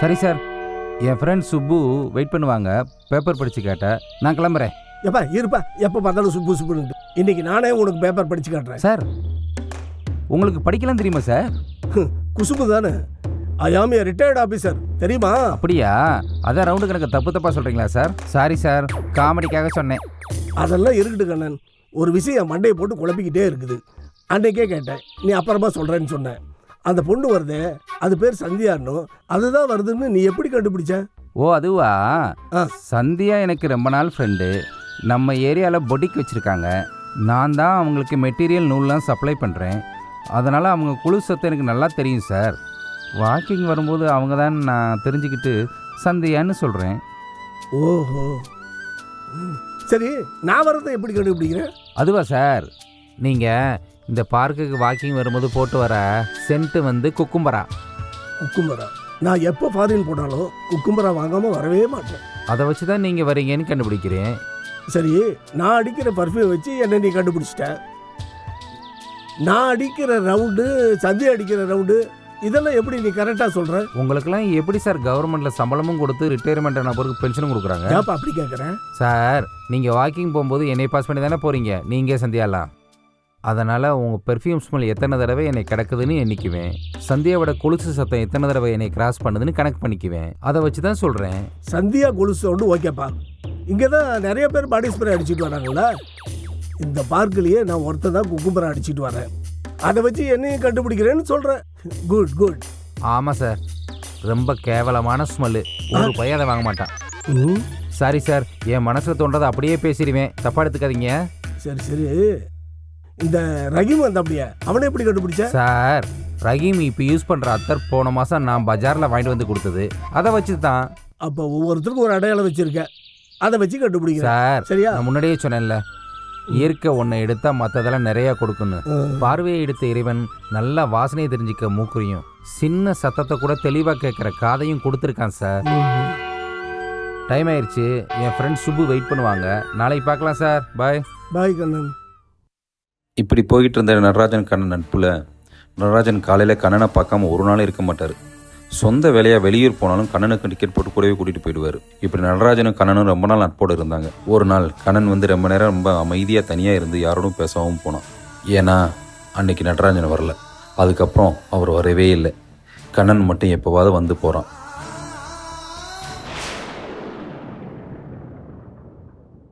சரி சார், என் friend Subbu wait பண்ணுவாங்க. Paper படித்து கேட்டேன், நான் கிளம்புறேன். எப்பா இருப்பா, எப்போ பார்த்தாலும் சுப்பு சுப்புன்னு. இன்னைக்கு நானே உனக்கு பேப்பர் படிச்சு காட்டுறேன். சார், உங்களுக்கு படிக்கலாம் தெரியுமா சார்? குசும்பு தானே. ஐ ஆம் ஏ ரிட்டையர்ட் ஆஃபீஸர், தெரியுமா? அப்படியா? அதான் ரவுண்டு கணக்கு தப்பு தப்பாக சொல்கிறீங்களா சார்? சாரி சார், காமெடிக்காக சொன்னேன். அதெல்லாம் இருக்கட்டு கண்ணன், ஒரு விஷயம் மண்டையை போட்டு குழப்பிக்கிட்டே இருக்குது. அன்னைக்கே கேட்டேன், நீ அப்புறமா சொல்கிறேன்னு சொன்னேன். அந்த பொண்ணு வருதே, அது பேர் சந்தியான்னு, அதுதான் வருதுன்னு நீ எப்படி கண்டுபிடிச்ச? ஓ அதுவா? சந்தியா எனக்கு ரொம்ப நாள் ஃப்ரெண்டு. நம்ம ஏரியாவில் பொட்டிக் வச்சுருக்காங்க. நான் தான் அவங்களுக்கு மெட்டீரியல் நூல்லாம் சப்ளை பண்ணுறேன். அதனால் அவங்க குழு சத்து எனக்கு நல்லா தெரியும் சார். வாக்கிங் வரும்போது அவங்க தான் நான் தெரிஞ்சுக்கிட்டு சந்தியான்னு சொல்கிறேன். ஓஹோ, சரி, நான் வரதை எப்படி கண்டுபிடிக்கிறேன்? அதுவா சார், நீங்கள் இந்த பார்க்குக்கு வாக்கிங் வரும்போது போட்டு வர சென்ட்டு வந்து குக்கும்பரா. குக்கும்பரா? நான் எப்போ ஃபாரின் போனாலும் குக்கும்பரா வாங்காமல் வரவே மாட்டேன். அதை வச்சு தான் நீங்கள் வரீங்கன்னு கண்டுபிடிக்கிறேன். சரி, நான் அடிக்கிற பர்ஃப்யூம் வச்சு என்ன நீ கண்டுபிடிச்சிட்ட. நான் அடிக்கிற ரவுண்டு, சந்தி அடிக்கிற ரவுண்டு, இதெல்லாம் எப்படி நீ கரெக்டாக சொல்கிற? உங்களுக்கெல்லாம் எப்படி சார் கவர்மெண்ட்டில் சம்பளமும் கொடுத்து ரிட்டையர்மெண்ட் ஆன பிறகு பென்ஷனும் கொடுக்குறாங்க? ஏப்பா அப்படி கேட்குறேன்? சார், நீங்கள் வாக்கிங் போகும்போது என்னை பாஸ் பண்ணி தானே போகிறீங்க, நீங்கள் சந்தியாலாம். அதனால் உங்கள் பெர்ஃப்யூம் ஸ்மெல் எத்தனை தடவை என்னை கிடக்குதுன்னு எண்ணிக்குவேன். சந்தியாவோட கொலுசு சத்தம் எத்தனை தடவை என்னை கிராஸ் பண்ணுதுன்னு கனெக்ட் பண்ணிக்குவேன். அதை வச்சு தான் சொல்கிறேன். சந்தியா கொலுசு சவுண்டு ஓகேப்பா. இங்கே தான் நிறைய பேர் பாடி ஸ்ப்ரே அடிச்சுட்டு வராங்களா? இந்த பார்க்கிலேயே நான் ஒருத்தர் தான் குக்கும்பரா அடிச்சுட்டு வரேன். அதை வச்சு என்னையும் கண்டுபிடிக்கிறேன்னு சொல்கிறேன். Good good. ஆமாம் சார், ரொம்ப கேவலமான ஸ்மெல்லு. ஒரு பையன் அதை வாங்க மாட்டான். சாரி சார், என் மனசில் தோன்றதை அப்படியே பேசிடுவேன், தப்பாக எடுத்துக்காதீங்க. சரி சரி, இந்த ரஹீம் வந்து அப்படியே, அவனை எப்படி கண்டுபிடிச்ச? சார், ரஹீம் இப்போ யூஸ் பண்ணுற அத்தர் போன மாதம் நான் பஜாரில் வாங்கிட்டு வந்து கொடுத்தது. அதை வச்சு தான். அப்போ ஒவ்வொருத்தருக்கும் ஒரு அடையாளம் வச்சுருக்கேன், அதை வச்சு கண்டுபிடிக்கிறேன் சார். சரியா? நான் முன்னாடியே சொன்னேன்ல, இயற்கை ஒன்றை எடுத்தால் மற்றதெல்லாம் நிறையா கொடுக்கணும். பார்வையை எடுத்த இறைவன் நல்லா வாசனையை தெரிஞ்சிக்க மூக்குறியும், சின்ன சத்தத்தை கூட தெளிவாக கேட்குற காதையும் கொடுத்துருக்கான் சார். டைம் ஆயிடுச்சு, என் ஃப்ரெண்ட் சுப்பு வெயிட் பண்ணுவாங்க. நாளைக்கு பார்க்கலாம் சார். பாய். பாய் கண்ணன். இப்படி போய்கிட்டு இருந்த நடராஜன் கண்ணன் நட்பில் நடராஜன் காலையில் கண்ணனை பார்க்காம ஒரு நாள் இருக்க மாட்டார். சொந்த வேலையாக வெளியூர் போனாலும் கண்ணனுக்கு டிக்கெட் போட்டு கூடவே கூட்டிகிட்டு போயிடுவார். இப்படி நடராஜனும் கண்ணனும் ரொம்ப நாள் நட்போடு இருந்தாங்க. ஒரு நாள் கண்ணன் வந்து ரொம்ப நேரம் ரொம்ப அமைதியாக தனியாக இருந்து யாரோடும் பேசாமல் போனான். ஏன்னா அன்னைக்கு நடராஜன் வரல. அதுக்கப்புறம் அவர் வரவே இல்லை. கண்ணன் மட்டும் எப்போவாவது வந்து போகிறான்.